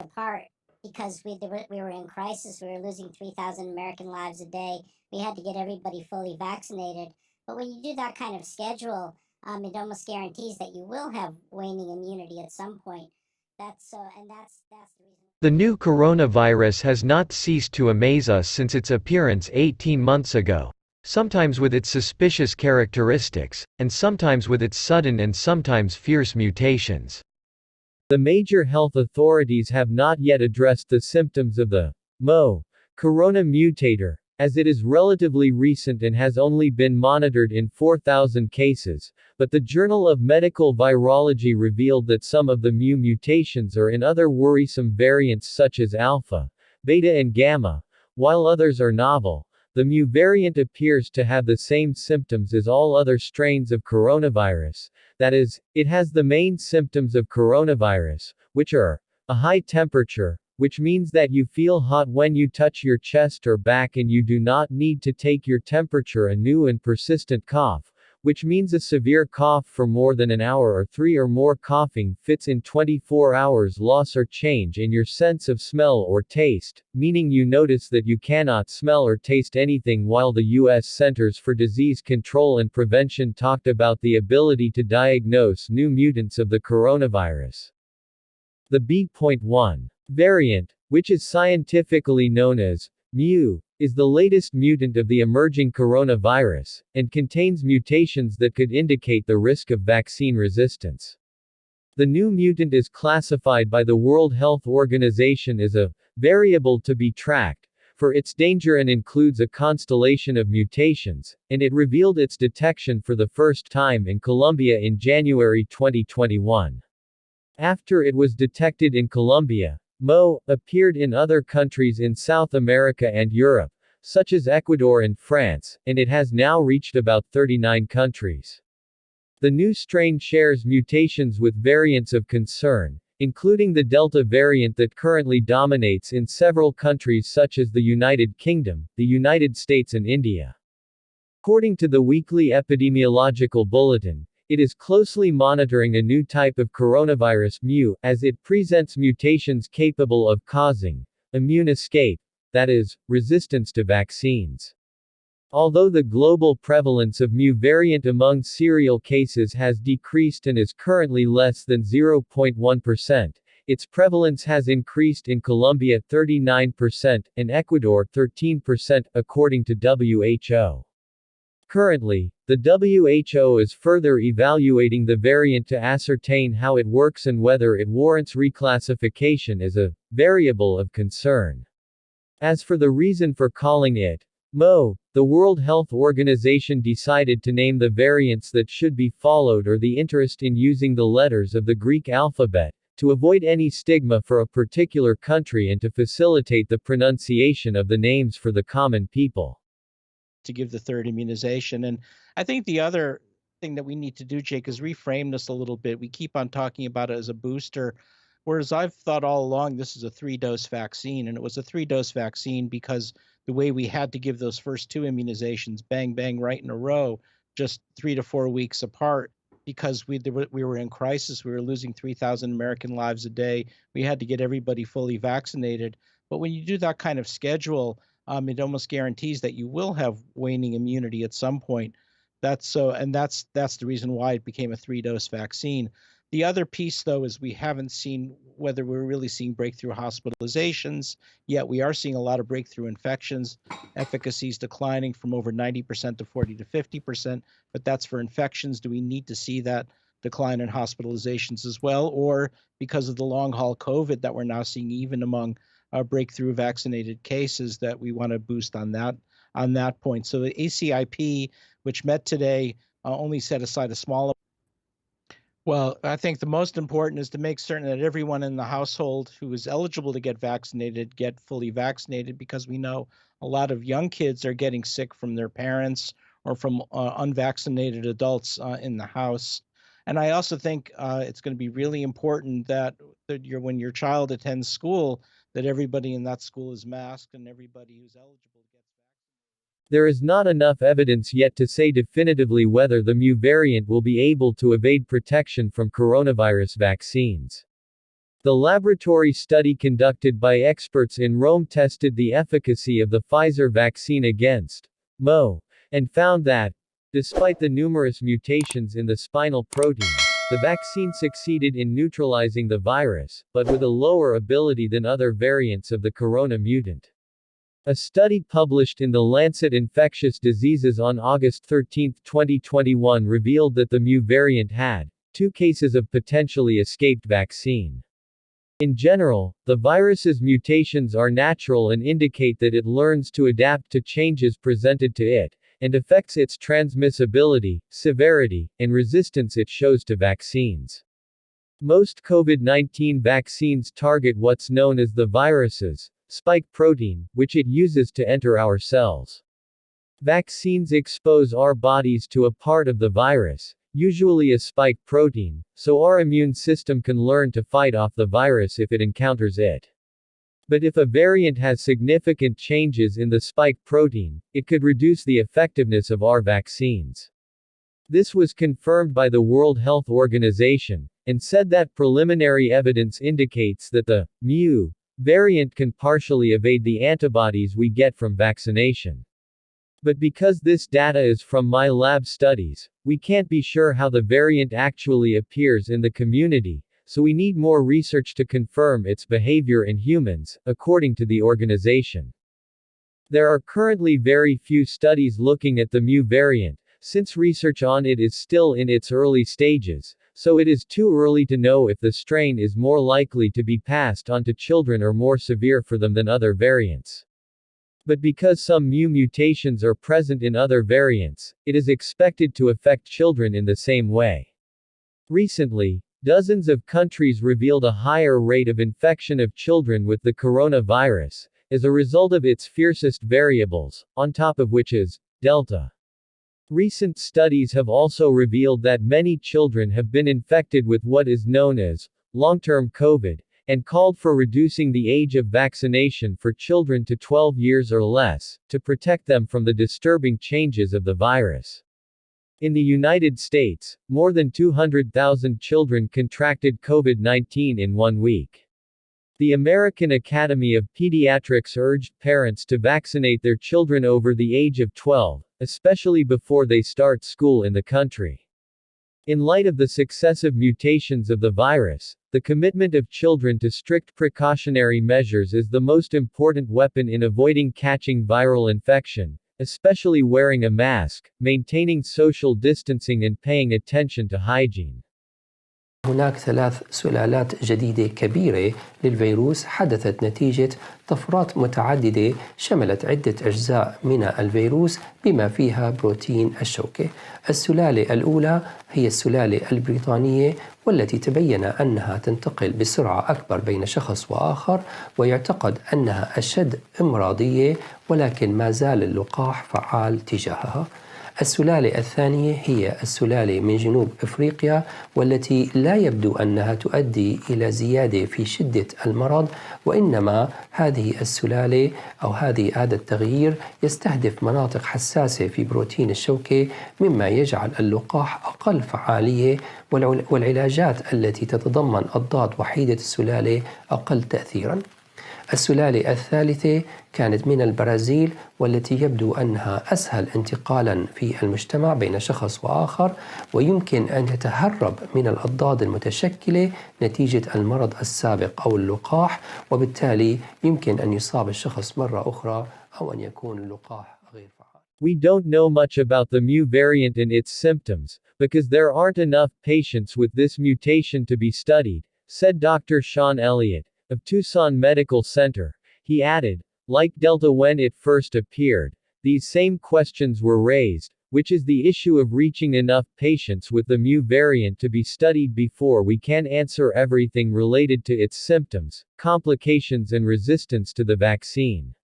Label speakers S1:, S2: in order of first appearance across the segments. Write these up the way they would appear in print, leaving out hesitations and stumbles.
S1: apart because we were in crisis. We were losing 3,000 American lives a day. We had to get everybody fully vaccinated. But when you do that kind of schedule, it almost guarantees that you will have waning immunity at some point. That's the reason.
S2: The new coronavirus has not ceased to amaze us since its appearance 18 months ago. Sometimes with its suspicious characteristics, and sometimes with its sudden and sometimes fierce mutations. The major health authorities have not yet addressed the symptoms of the corona mutator, as it is relatively recent and has only been monitored in 4,000 cases, but the Journal of Medical Virology revealed that some of the mutations are in other worrisome variants such as alpha, beta and gamma, while others are novel. The mu variant appears to have the same symptoms as all other strains of coronavirus. That is, it has the main symptoms of coronavirus, which are a high temperature, which means that you feel hot when you touch your chest or back and you do not need to take your temperature, a new and persistent cough, which means a severe cough for more than an hour or 3 or more coughing fits in 24 hours, loss or change in your sense of smell or taste, meaning you notice that you cannot smell or taste anything, while the U.S. Centers for Disease Control and Prevention talked about the ability to diagnose new mutants of the coronavirus. The B.1 variant, which is scientifically known as mu, is the latest mutant of the emerging coronavirus, and contains mutations that could indicate the risk of vaccine resistance. The new mutant is classified by the World Health Organization as a variable to be tracked for its danger and includes a constellation of mutations, and it revealed its detection for the first time in Colombia in January 2021. After it was detected in Colombia, Mo appeared in other countries in South America and Europe, such as Ecuador and France, and it has now reached about 39 countries. The new strain shares mutations with variants of concern, including the Delta variant that currently dominates in several countries such as the United Kingdom, the United States and India. According to the weekly epidemiological bulletin, it is closely monitoring a new type of coronavirus mu, as it presents mutations capable of causing immune escape, that is, resistance to vaccines. Although the global prevalence of mu variant among serial cases has decreased and is currently less than 0.1%, its prevalence has increased in Colombia 39% and Ecuador 13%, according to WHO. Currently, the WHO is further evaluating the variant to ascertain how it works and whether it warrants reclassification as a variable of concern. As for the reason for calling it Mo, the World Health Organization decided to name the variants that should be followed or the interest in using the letters of the Greek alphabet, to avoid any stigma for a particular country and to facilitate the pronunciation of the names for the common people.
S3: To give the third immunization. And I think the other thing that we need to do, Jake, is reframe this a little bit. We keep on talking about it as a booster, whereas I've thought all along this is a 3-dose vaccine, and it was a 3-dose vaccine because the way we had to give those first 2 immunizations, bang, bang, right in a row, just 3 to 4 weeks apart, because we were in crisis. We were losing 3,000 American lives a day. We had to get everybody fully vaccinated. But when you do that kind of schedule, it almost guarantees that you will have waning immunity at some point. That's the reason why it became a 3-dose vaccine. The other piece, though, is we haven't seen whether we're really seeing breakthrough hospitalizations yet. We are seeing a lot of breakthrough infections. Efficacy is declining from over 90% to 40 to 50%, but that's for infections. Do we need to see that decline in hospitalizations as well, or because of the long haul COVID that we're now seeing even among breakthrough vaccinated cases, that we want to boost on that point? So the ACIP, which met today, only set aside a small. Well, I think the most important is to make certain that everyone in the household who is eligible to get vaccinated get fully vaccinated, because we know a lot of young kids are getting sick from their parents or from unvaccinated adults in the house. And I also think it's going to be really important that when your child attends school, that everybody in that school is masked and everybody who's eligible gets vaccinated.
S2: There is not enough evidence yet to say definitively whether the mu variant will be able to evade protection from coronavirus vaccines. The laboratory study conducted by experts in Rome tested the efficacy of the Pfizer vaccine against Mo, and found that, despite the numerous mutations in the spinal protein, the vaccine succeeded in neutralizing the virus, but with a lower ability than other variants of the corona mutant. A study published in The Lancet Infectious Diseases on August 13, 2021 revealed that the Mu variant had 2 cases of potentially escaped vaccine. In general, the virus's mutations are natural and indicate that it learns to adapt to changes presented to it, and affects its transmissibility, severity, and resistance it shows to vaccines. Most COVID-19 vaccines target what's known as the virus's spike protein, which it uses to enter our cells. Vaccines expose our bodies to a part of the virus, usually a spike protein, so our immune system can learn to fight off the virus if it encounters it. But if a variant has significant changes in the spike protein, it could reduce the effectiveness of our vaccines. This was confirmed by the World Health Organization, and said that preliminary evidence indicates that the Mu variant can partially evade the antibodies we get from vaccination. But because this data is from my lab studies, we can't be sure how the variant actually appears in the community, so we need more research to confirm its behavior in humans, according to the organization. There are currently very few studies looking at the Mu variant, since research on it is still in its early stages, so it is too early to know if the strain is more likely to be passed on to children or more severe for them than other variants. But because some Mu mutations are present in other variants, it is expected to affect children in the same way. Recently, dozens of countries revealed a higher rate of infection of children with the coronavirus, as a result of its fiercest variables, on top of which is Delta. Recent studies have also revealed that many children have been infected with what is known as long-term COVID, and called for reducing the age of vaccination for children to 12 years or less, to protect them from the disturbing changes of the virus. In the United States, more than 200,000 children contracted COVID-19 in 1 week. The American Academy of Pediatrics urged parents to vaccinate their children over the age of 12, especially before they start school in the country. In light of the successive mutations of the virus, the commitment of children to strict precautionary measures is the most important weapon in avoiding catching viral infection, especially wearing a mask, maintaining social distancing and paying attention to hygiene.
S4: هناك 3 سلالات جديدة كبيرة للفيروس حدثت نتيجة طفرات متعددة شملت عدة أجزاء من الفيروس بما فيها بروتين الشوكة. السلالة الأولى هي السلالة البريطانية والتي تبين أنها تنتقل بسرعة أكبر بين شخص وآخر ويعتقد أنها أشد إمراضية ولكن ما زال اللقاح فعال تجاهها. السلالة الثانية هي السلالة من جنوب أفريقيا والتي لا يبدو أنها تؤدي إلى زيادة في شدة المرض وإنما هذه السلالة أو هذا التغيير يستهدف مناطق حساسة في بروتين الشوكة مما يجعل اللقاح أقل فعالية والعلاجات التي تتضمن أضداد وحيدة السلالة أقل تأثيراً. السلالة الثالثة كانت من البرازيل والتي يبدو أنها أسهل انتقالاً في المجتمع بين شخص وآخر ويمكن أن يتهرب من الأضداد المتشكلة نتيجة المرض السابق أو اللقاح وبالتالي يمكن أن يصاب الشخص مرة أخرى أو أن يكون اللقاح غير فعال.
S2: We don't know much about the Mu variant and its symptoms, because there aren't enough patients with this mutation to be studied, said Dr. Sean Elliott of Tucson Medical Center. He added, like Delta when it first appeared, these same questions were raised, which is the issue of reaching enough patients with the Mu variant to be studied before we can answer everything related to its symptoms, complications and resistance to the vaccine.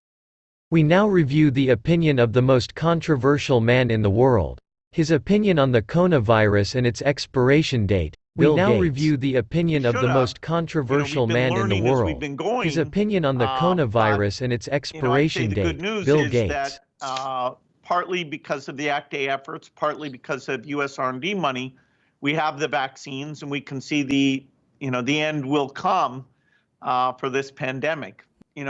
S2: We now review the opinion of the most controversial man in the world. His opinion on the coronavirus and its expiration date. We now review the opinion of the most controversial man in the world. His opinion on the coronavirus and its expiration date. Bill Gates.
S5: Partly because of the ACT-A efforts, partly because of U.S. R&D money, we have the vaccines, and we can see the the end will come for this pandemic.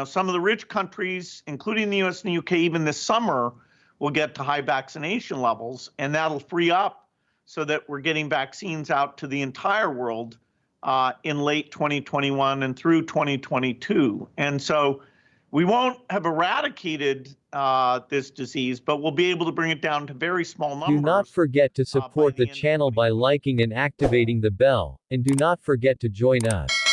S5: Some of the rich countries, including the US and the UK, even this summer, will get to high vaccination levels, and that'll free up so that we're getting vaccines out to the entire world in late 2021 and through 2022. And so we won't have eradicated this disease, but we'll be able to bring it down to very small numbers.
S2: Do not forget to
S5: by
S2: support
S5: the
S2: the
S5: end of
S2: channel by
S5: 2020.
S2: liking and activating the bell, and do not forget to join us.